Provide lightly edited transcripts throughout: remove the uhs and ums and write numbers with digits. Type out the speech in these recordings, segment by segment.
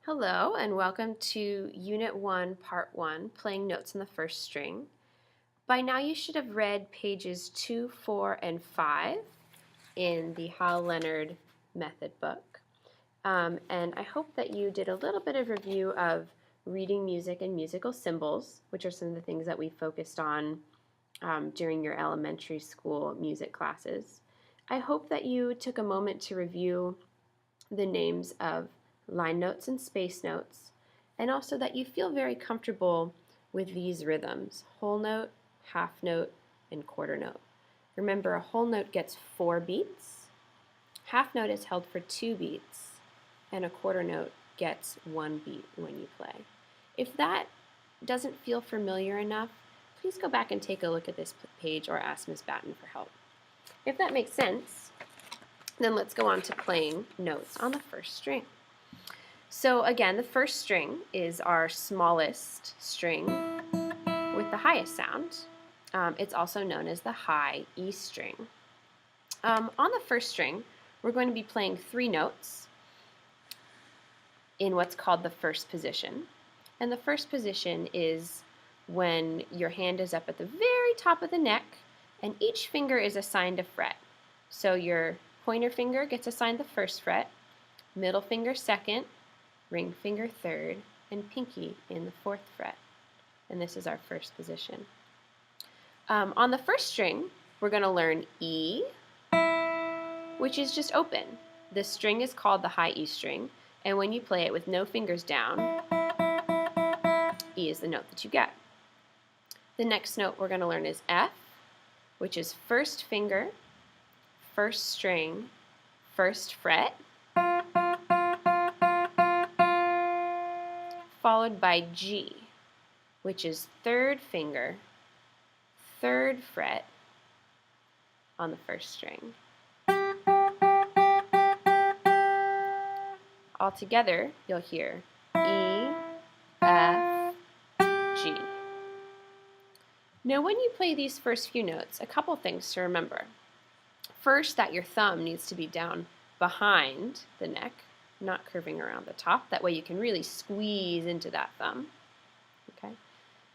Hello and welcome to Unit 1, Part 1, Playing Notes on the First String. By now you should have read pages 2, 4, and 5 in the Hal Leonard Method book. And I hope that you did a little bit of review of reading music and musical symbols, which are some of the things that we focused on during your elementary school music classes. I hope that you took a moment to review the names of line notes and space notes, and also that you feel very comfortable with these rhythms: whole note, half note, and quarter note. Remember, a whole note gets 4 beats, half note is held for 2 beats, and a quarter note gets 1 beat when you play. If that doesn't feel familiar enough, please go back and take a look at this page or ask Ms. Batten for help. If that makes sense, then let's go on to playing notes on the first string. So again, the first string is our smallest string with the highest sound. It's also known as the high E string. On the first string, we're going to be playing 3 notes in what's called the first position. And the first position is when your hand is up at the very top of the neck and each finger is assigned a fret. So your pointer finger gets assigned the first fret, middle finger second, ring finger third, and pinky in the 4th fret. And this is our first position. On the first string, we're going to learn E, which is just open. The string is called the high E string, and when you play it with no fingers down, E is the note that you get. The next note we're going to learn is F, which is first finger, first string, first fret, followed by G, which is third finger, third fret on the first string. All together, you'll hear E, F, G. Now when you play these first few notes, a couple things to remember. First, that your thumb needs to be down behind the neck, not curving around the top. That way you can really squeeze into that thumb. Okay.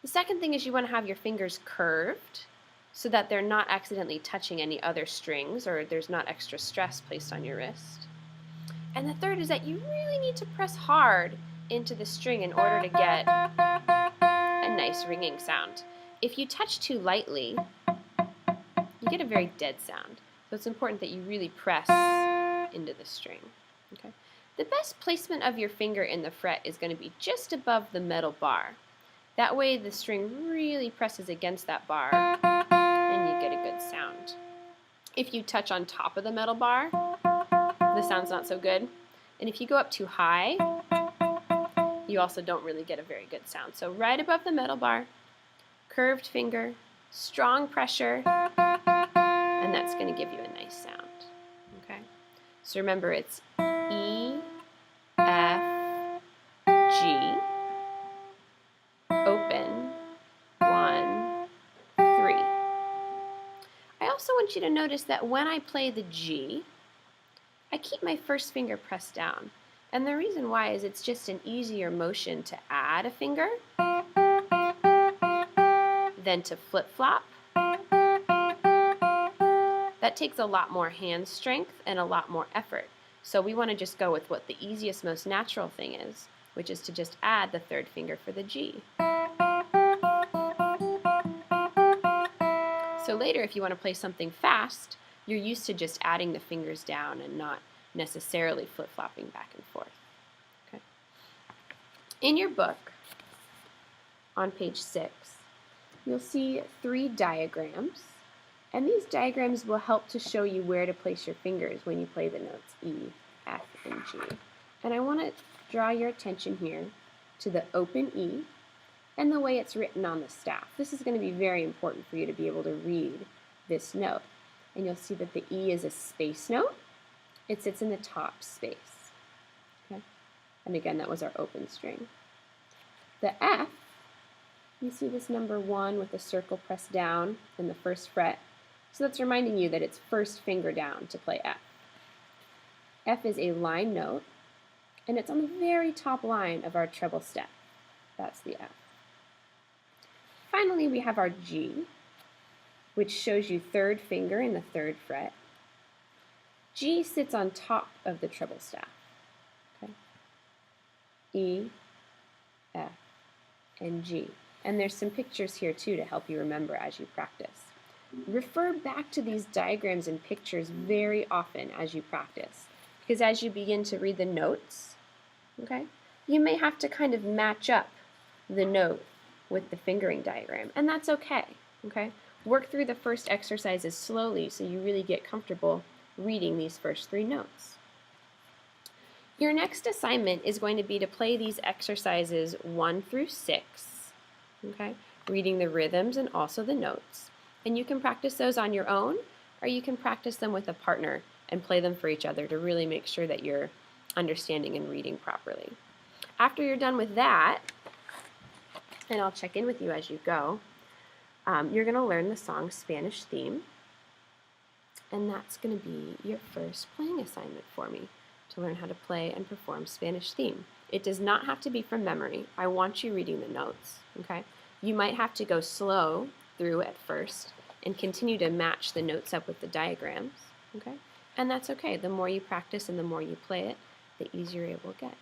The second thing is you want to have your fingers curved so that they're not accidentally touching any other strings or there's not extra stress placed on your wrist. And the third is that you really need to press hard into the string in order to get a nice ringing sound. If you touch too lightly, you get a very dead sound. So it's important that you really press into the string. Okay. The best placement of your finger in the fret is going to be just above the metal bar. That way the string really presses against that bar and you get a good sound. If you touch on top of the metal bar, the sound's not so good. And if you go up too high, you also don't really get a very good sound. So right above the metal bar, curved finger, strong pressure, and that's going to give you a nice sound. Okay? So remember, it's E, F, G, open, 1, 3. I also want you to notice that when I play the G, I keep my first finger pressed down. And the reason why is it's just an easier motion to add a finger than to flip-flop. That takes a lot more hand strength and a lot more effort. So we want to just go with what the easiest, most natural thing is, which is to just add the third finger for the G. So later, if you want to play something fast, you're used to just adding the fingers down and not necessarily flip-flopping back and forth. Okay. In your book, on page 6, you'll see 3 diagrams. And these diagrams will help to show you where to place your fingers when you play the notes E, F, and G. And I want to draw your attention here to the open E and the way it's written on the staff. This is going to be very important for you to be able to read this note. And you'll see that the E is a space note. It sits in the top space. Okay? And again, that was our open string. The F, you see this number 1 with the circle pressed down in the first fret. So that's reminding you that it's first finger down to play F. F is a line note, and it's on the very top line of our treble step. That's the F. Finally, we have our G, which shows you third finger in the third fret. G sits on top of the treble staff. Okay? E, F, and G. And there's some pictures here too to help you remember as you practice. Refer back to these diagrams and pictures very often as you practice, because as you begin to read the notes, okay, you may have to kind of match up the note with the fingering diagram, and that's okay. Okay? Work through the first exercises slowly so you really get comfortable reading these first 3 notes. Your next assignment is going to be to play these exercises 1 through 6, okay, reading the rhythms and also the notes. And you can practice those on your own, or you can practice them with a partner and play them for each other to really make sure that you're understanding and reading properly. After you're done with that, and I'll check in with you as you go, you're going to learn the song's Spanish theme, and that's going to be your first playing assignment for me, to learn how to play and perform Spanish theme. It does not have to be from memory. I want you reading the notes, okay? You might have to go slow through at first and continue to match the notes up with the diagrams, okay? And that's okay. The more you practice and the more you play it, the easier it will get.